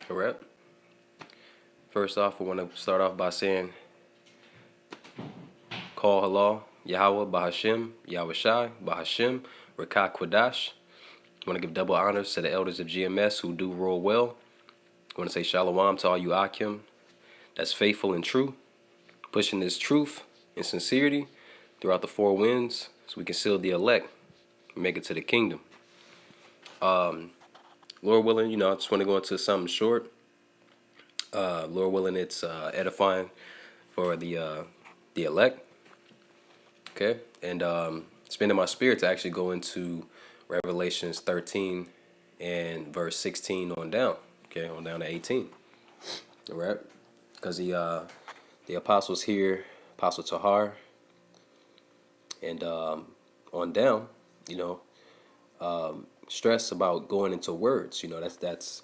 All right. First off, we want to start off by saying, Call Halal, Yahweh, Bahashim, Yahweh Shai, Bahashim, Rakah Kwadash. I want to give double honors to the elders of GMS who do rule well. I want to say Shalom to all you Akim that's faithful and true, pushing this truth and sincerity throughout the four winds so we can seal the elect and make it to the kingdom. Lord willing, I just want to go into something short. Lord willing, it's edifying for the elect. Okay, and it's been in my spirit to actually go into Revelations 13 and verse 16 on down. Okay, on down to 18. All right, because the apostles here, Apostle Tahar, and on down, you know, stress about going into words. That's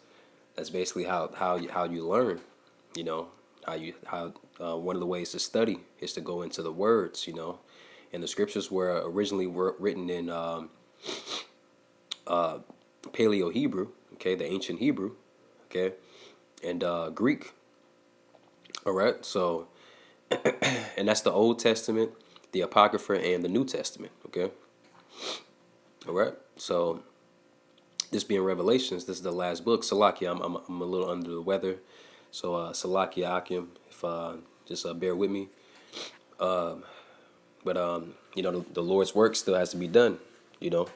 basically how you learn. You know, how one of the ways to study is to go into the words. And the scriptures were originally written in Paleo Hebrew, okay, the ancient Hebrew, okay, and Greek. All right, so and that's the Old Testament, the Apocrypha, and the New Testament. Okay, all right. So this being Revelations, this is the last book. Salakia, I'm a little under the weather, so Salakia Akim, if just bear with me. But the Lord's work still has to be done. You know,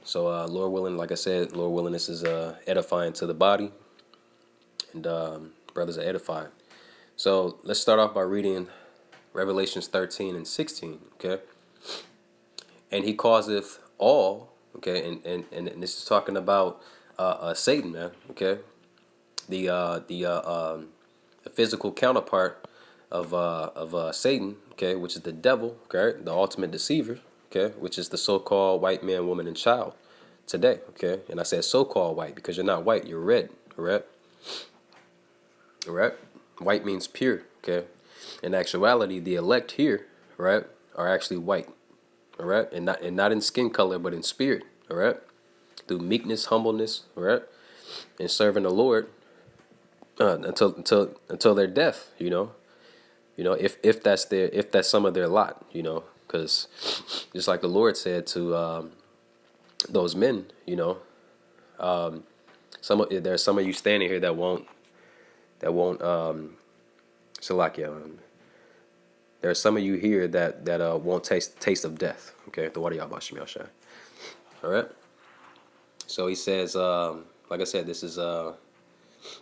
so Lord willing, like I said, Lord willing, this is edifying to the body, and brothers are edifying. So let's start off by reading Revelations 13 and 16. Okay, and he causeth all. Okay, and this is talking about Satan, man. Okay, the physical counterpart of Satan. Okay, which is the devil. Okay, the ultimate deceiver. Okay, which is the so-called white man, woman, and child today. Okay, and I said so-called white because you're not white, you're red. All right, all right. White means pure. Okay, in actuality, the elect here, right, are actually white. All right, and not in skin color, but in spirit. All right, through meekness, humbleness. All right, and serving the Lord until their death. If that's some of their lot. Because just like the Lord said to those men. There's some of you standing here that won't Salakia. There are some of you here that won't taste of death. Okay, the water Yabashim Yashai. All right. So he says, like I said, this is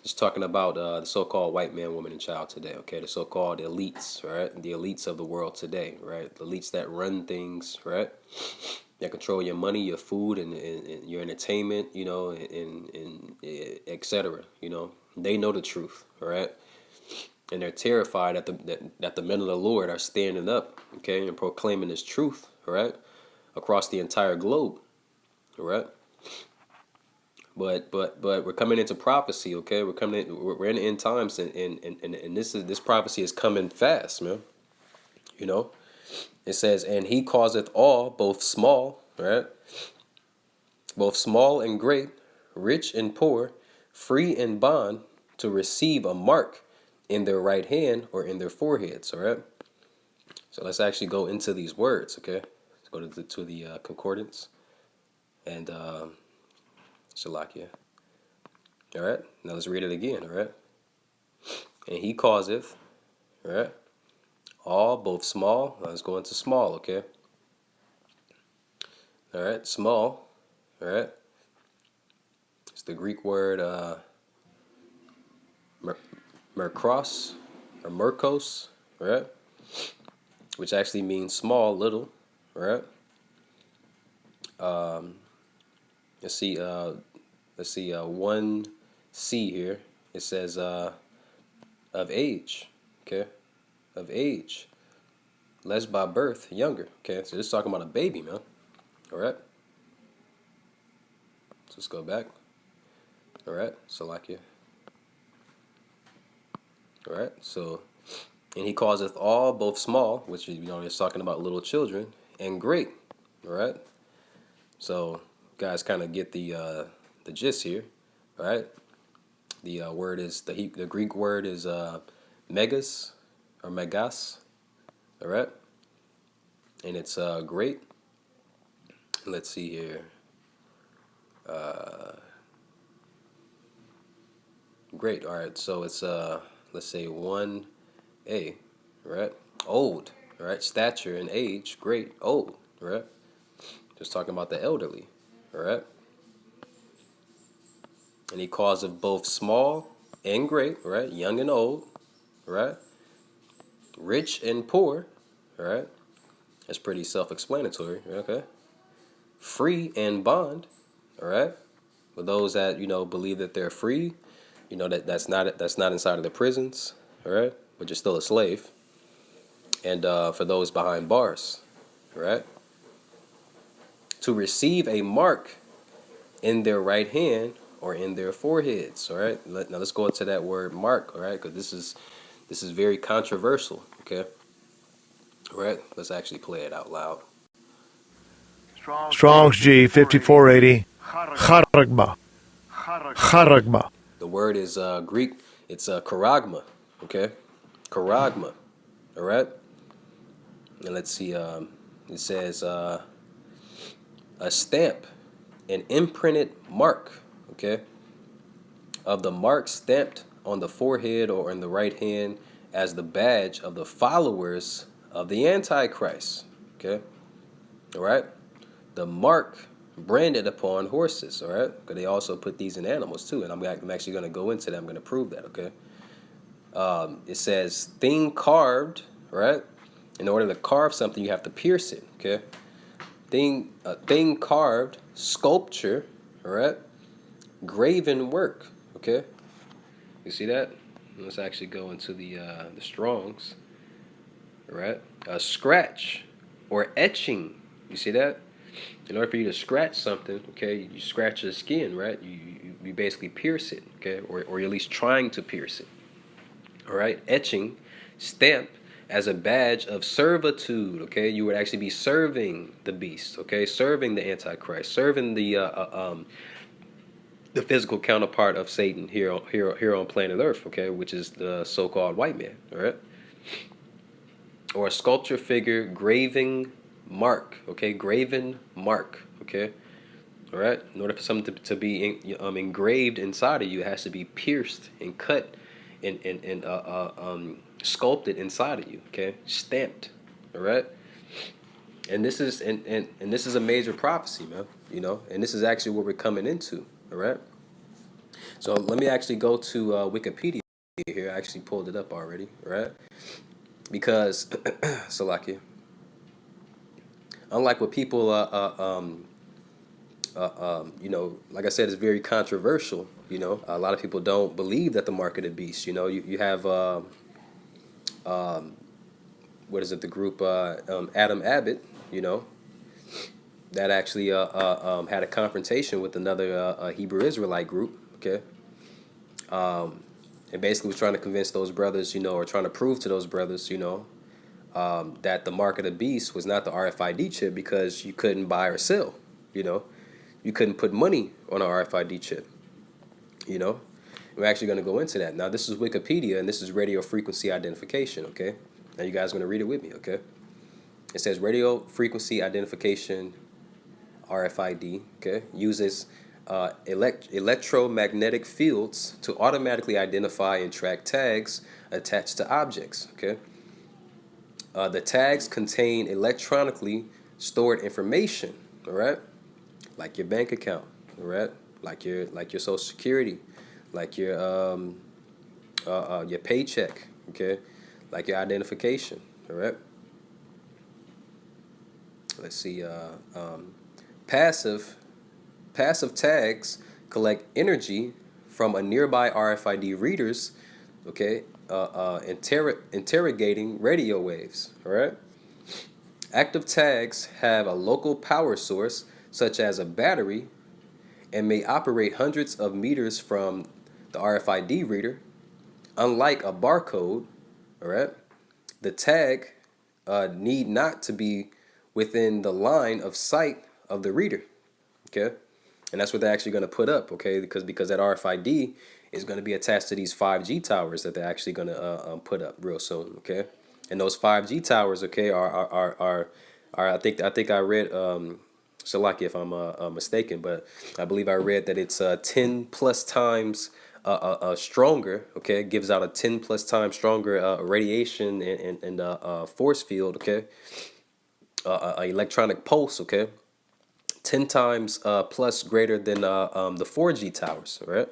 just talking about the so-called white man, woman, and child today. Okay, the so-called elites, right? The elites of the world today, right? The elites that run things, right? That control your money, your food, and your entertainment, and etc. They know the truth, all right? And they're terrified that the men of the Lord are standing up, okay, and proclaiming this truth, all right, across the entire globe, all right. But we're coming into prophecy, okay. We're in the end times, and this prophecy is coming fast, man. It says, and he causeth all, both small, right, both small and great, rich and poor, free and bond, to receive a mark in their right hand or in their foreheads. All right. So let's actually go into these words. Okay. Let's go to the concordance and Shalakia. All right. Now let's read it again. All right. And he causeth. All right. All, both small. Now let's go into small. Okay. All right. Small. All right. It's the Greek word merkros or merkos. All right. Which actually means small, little. All right. Let's see. One C here. It says of age. Okay. Of age. Less by birth, younger. Okay. So this is talking about a baby, man. All right. So let's go back. All right. Salakia. All right. So, and he causeth all, both small, which it's talking about little children, and great. All right. So, guys, kind of get the gist here. All right. The word is the Greek word is megas or megas. All right, and it's great. Let's see here. Great. All right. So it's let's say 1A, right? Old, right? Stature and age, great. Old, right? Just talking about the elderly, all right? And he calls of both small and great, right? Young and old, right? Rich and poor, all right? That's pretty self-explanatory, okay? Free and bond, all right? For those that believe that they're free, that's not inside of the prisons, all right? But you're still a slave. And for those behind bars, all right? To receive a mark in their right hand or in their foreheads. All right. Now let's go into that word mark. All right, because this is very controversial. Okay. All right. Let's actually play it out loud. Strong's G 5480. Charagma. Charagma. The word is Greek. It's charagma. Okay. Charagma. All right. And let's see. It says a stamp, an imprinted mark. Okay. Of the mark stamped on the forehead or in the right hand as the badge of the followers of the Antichrist. Okay? All right? The mark branded upon horses. All right? Because they also put these in animals too. And I'm actually going to go into that. I'm going to prove that. Okay? It says thing carved. Right? In order to carve something, you have to pierce it. Okay? Thing carved, sculpture. All right? Graven work. Okay? You see that? Let's actually go into the Strongs. All right? A scratch or etching. You see that? In order for you to scratch something, okay, you scratch the skin, right? You basically pierce it, okay, or you're at least trying to pierce it. All right? Etching, stamp as a badge of servitude, okay? You would actually be serving the beast, okay? Serving the Antichrist, serving the physical counterpart of Satan here on planet Earth, okay, which is the so-called white man, all right? Or a sculpture figure graving mark, okay, graven mark, okay, all right. In order for something to be engraved inside of you, it has to be pierced and cut and sculpted inside of you, okay, stamped, all right. And this is and this is a major prophecy, man. And this is actually what we're coming into, all right. So let me actually go to Wikipedia here. I actually pulled it up already, right? Because, Salakia, unlike what people, like I said, it's very controversial. A lot of people don't believe that the mark of the beast. You have, what is it, the group Adam Abbott, that actually had a confrontation with another Hebrew Israelite group, okay? And basically was trying to convince those brothers, or trying to prove to those brothers, that the mark of the beast was not the RFID chip because you couldn't buy or sell, you couldn't put money on an RFID chip, We're actually going to go into that. Now, this is Wikipedia, and this is radio frequency identification, okay? Now, you guys are going to read it with me, okay? It says radio frequency identification, RFID, okay, uses electromagnetic fields to automatically identify and track tags attached to objects, okay? The tags contain electronically stored information, all right? Like your bank account, all right? Like your Social Security, like your paycheck, okay? Like your identification, all right? Let's see. Passive tags collect energy from a nearby RFID readers, okay? Interrogating radio waves, all right? Active tags have a local power source, such as a battery, and may operate hundreds of meters from the RFID reader. Unlike a barcode, all right, the tag need not to be within the line of sight of the reader, okay? And that's what they're actually going to put up, okay? Because that RFID is going to be attached to these 5G towers that they're actually going to put up real soon. Okay, and those 5G towers, okay, are I think I read Salaki if I'm mistaken, but I believe I read that it's 10 plus times stronger. Okay, it gives out a 10 plus times stronger radiation and force field. Okay, electronic pulse. Okay, 10 times plus greater than the 4G towers. Right.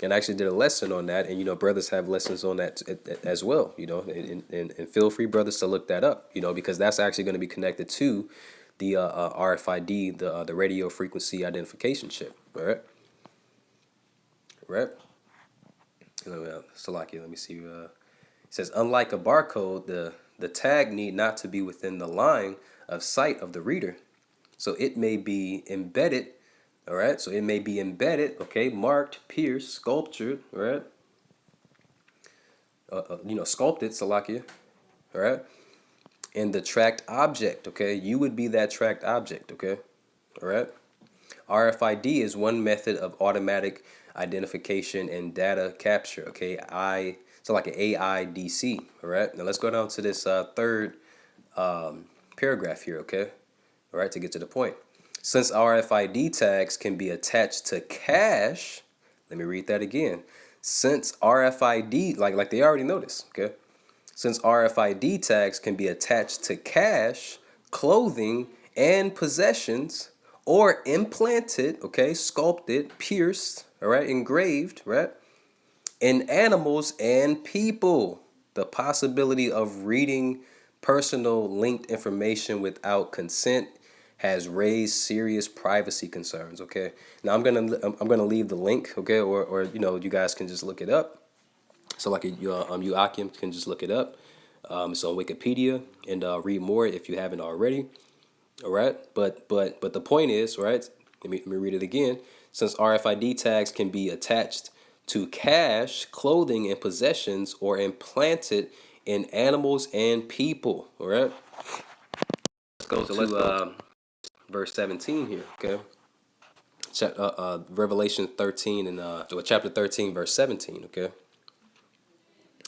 And I actually did a lesson on that, and brothers have lessons on that as well. And feel free, brothers, to look that up. Because that's actually going to be connected to the RFID, the radio frequency identification chip. All right, right. Salaki, let me see. It says, unlike a barcode, the tag need not to be within the line of sight of the reader, so it may be embedded. All right, so it may be embedded, okay, marked, pierced, sculptured, all right, sculpted, Salakia, all right, and the tracked object, okay, you would be that tracked object, okay, all right. RFID is one method of automatic identification and data capture, okay, so like an AIDC, all right. Now let's go down to this third paragraph here, okay, all right, to get to the point. Since RFID tags can be attached to cash, let me read that again. Since RFID, like they already know this, okay? Since RFID tags can be attached to cash, clothing, and possessions, or implanted, okay, sculpted, pierced, all right, engraved, right, in animals and people, the possibility of reading personal linked information without consent has raised serious privacy concerns. Okay, now I'm gonna leave the link. Okay, or you guys can just look it up. So like you Akim can just look it up. It's on Wikipedia and read more if you haven't already. All right, but the point is, right? Let me read it again. Since RFID tags can be attached to cash, clothing, and possessions, or implanted in animals and people. All right. Let's go to verse 17 here, okay? Revelation 13 and chapter 13, verse 17, okay?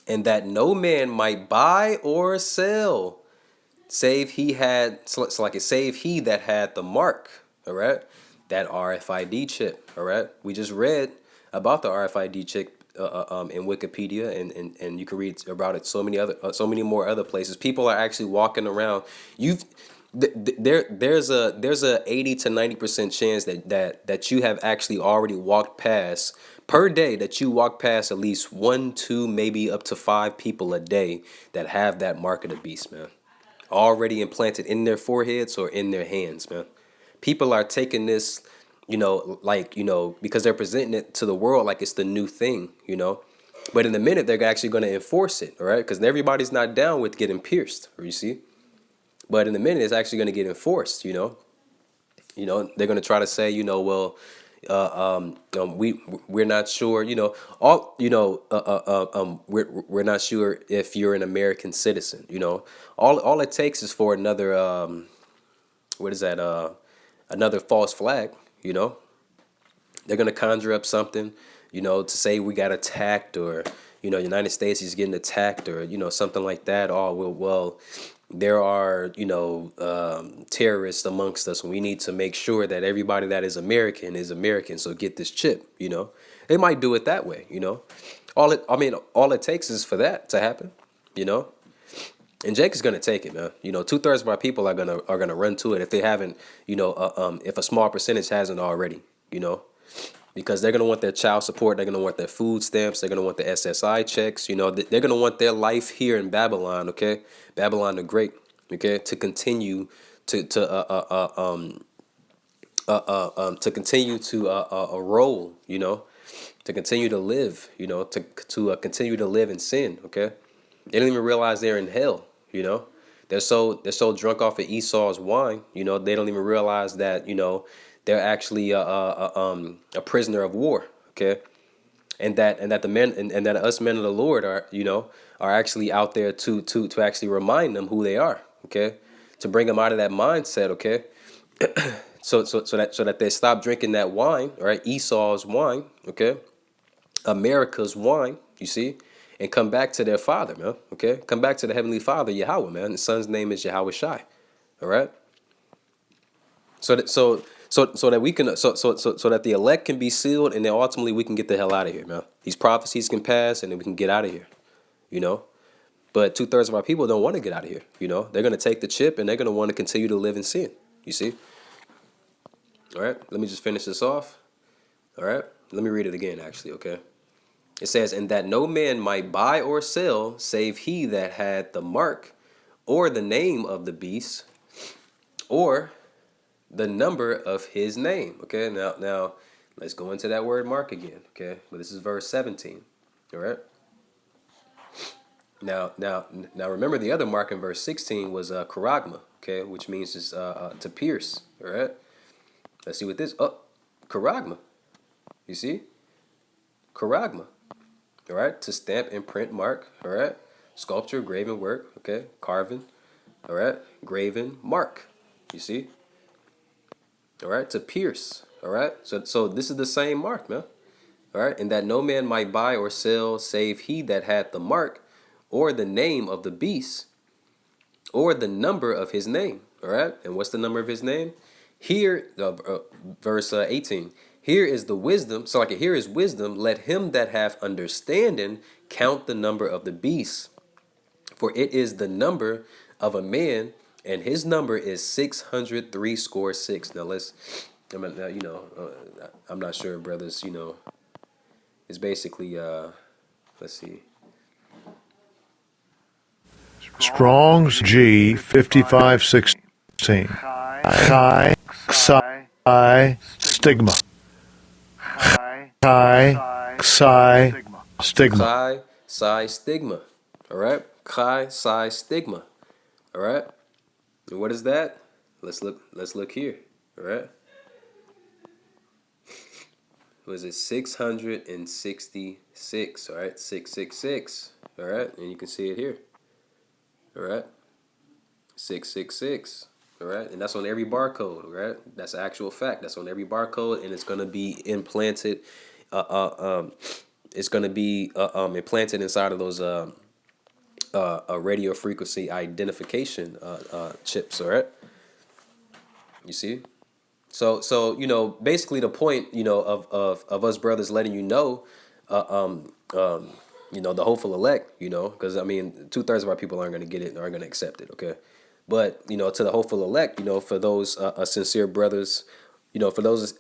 And that no man might buy or sell, save he that had the mark, all right? That RFID chip, all right? We just read about the RFID chip in Wikipedia, and you can read about it so many more other places. People are actually walking around. There's a 80 to 90% chance that you have actually already walked past per day, that you walk past at least 1, 2, maybe up to 5 people a day that have that mark of the beast, man, already implanted in their foreheads or in their hands, man. People are taking this, because they're presenting it to the world like it's the new thing. But in a minute, they're actually going to enforce it, all right? Because everybody's not down with getting pierced, or you see. But in a minute, it's actually going to get enforced. They're going to try to say, we're not sure. We're not sure if you're an American citizen. All it takes is for another what is that? Another false flag. They're going to conjure up something, to say we got attacked, or United States is getting attacked, or something like that. Oh well, there are terrorists amongst us, and we need to make sure that everybody that is American. So get this chip. They might do it that way. All it takes is for that to happen. And Jake is gonna take it, man. 2/3 of our people are gonna run to it if they haven't. If a small percentage hasn't already. Because they're going to want their child support. They're going to want their food stamps. They're going to want the SSI checks. They're going to want their life here in Babylon, okay? Babylon the Great, okay? To continue to continue to roll, to continue to live, to continue to live in sin, okay? They don't even realize they're in hell, They're so drunk off of Esau's wine, they don't even realize that, they're actually a prisoner of war, okay, and that the men and that us men of the Lord are actually out there to actually remind them who they are, okay, to bring them out of that mindset, okay, so that they stop drinking that wine, right, Esau's wine, okay, America's wine, you see, and come back to their father, man. Okay, come back to the heavenly Father, Yahweh, man. The son's name is Yahweh Shai. All right. So that we can so that the elect can be sealed, and then ultimately we can get the hell out of here, man. These prophecies can pass, and then we can get out of here, you know. But 2/3 of our people don't want to get out of here, you know. They're gonna take the chip, and they're gonna want to continue to live in sin. You see. All right. Let me just finish this off. All right. Let me read it again, actually. Okay. It says, "And that no man might buy or sell, save he that had the mark, or the name of the beast, or the number of his name." Okay, now let's go into that word mark again. Okay, but this is verse 17. All right. Now remember the other mark in verse 16 was charagma. Okay, which means is to pierce. All right. Let's see what this charagma. You see, charagma. All right, to stamp, imprint, mark. All right, sculpture, graven work. Okay, carving. All right, graven, mark. You see. All right, to pierce. All right, so this is the same mark, man. All right, and that no man might buy or sell save he that had the mark, or the name of the beast, or the number of his name. All right, and what's the number of his name? Here, verse 18. Here is the wisdom. So like here is wisdom. Let him that hath understanding count the number of the beast, for it is the number of a man, and his number is 666. Now I'm not sure, brothers. You know, it's basically let's see. Strong's G 5516. Chi Psi Stigma. Chi Psi Stigma. Chi Psi Stigma. All right. Chi Psi Stigma. All right. And what is that? Let's look here. All right. Was it 666? All right. 666. All right. And you can see it here. All right. 666. All right. And that's on every barcode. All right. That's an actual fact. That's on every barcode, and it's going to be implanted. It's going to be implanted inside of those radio frequency identification chips. All right. You see. So you know, basically the point, you know, of us brothers letting you know, you know, the hopeful elect, you know, because I mean 2/3 of our people aren't going to get it and aren't going to accept it. Okay. But, you know, to the hopeful elect, you know, for those sincere brothers, you know, for those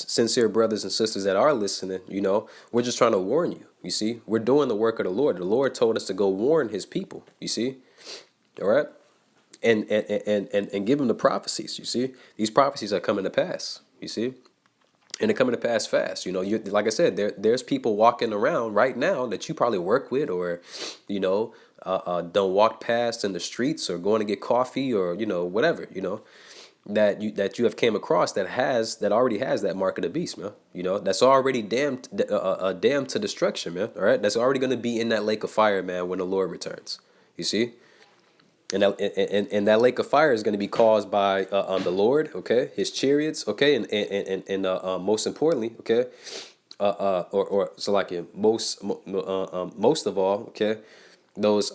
sincere brothers and sisters that are listening, you know, we're just trying to warn you. You see, we're doing the work of the Lord. The Lord told us to go warn his people. You see. All right. And give them the prophecies. You see, these prophecies are coming to pass. You see. And they're coming to pass fast. You know, like I said, there's people walking around right now that you probably work with, or, you know, don't walk past in the streets, or going to get coffee, or, you know, whatever, you know, that you have came across that already has that mark of the beast, man. You know, that's already damned to destruction, man. All right, that's already going to be in that lake of fire, man, when the Lord returns. You see. And that lake of fire is going to be caused by the Lord, okay, his chariots, okay, and most importantly, okay, or so like most of all, okay, those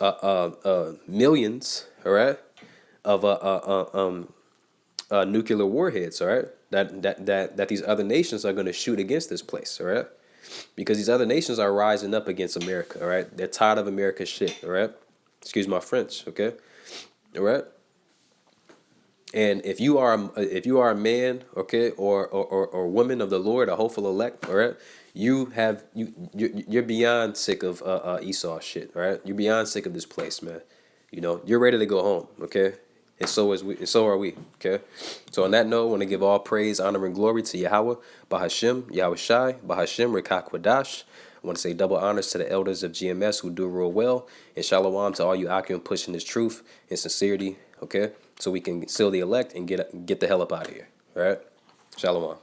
millions, all right, of nuclear warheads, all right, that these other nations are going to shoot against this place, all right, because these other nations are rising up against America, all right, they're tired of America's shit, all right, excuse my French, okay. All right. And if you are a man, okay, or woman of the Lord, a hopeful elect, all right, you're beyond sick of Esau shit, all right? You're beyond sick of this place, man. You know, you're ready to go home, okay? And so are we, okay? So on that note, I want to give all praise, honor, and glory to Yahweh, Bahashem, Yahweh Shai, Bahashem, Rekah Kwadash. I want to say double honors to the elders of GMS who do real well, and shalom to all you out here pushing this truth and sincerity, okay? So we can seal the elect and get the hell up out of here, all right? Shalom.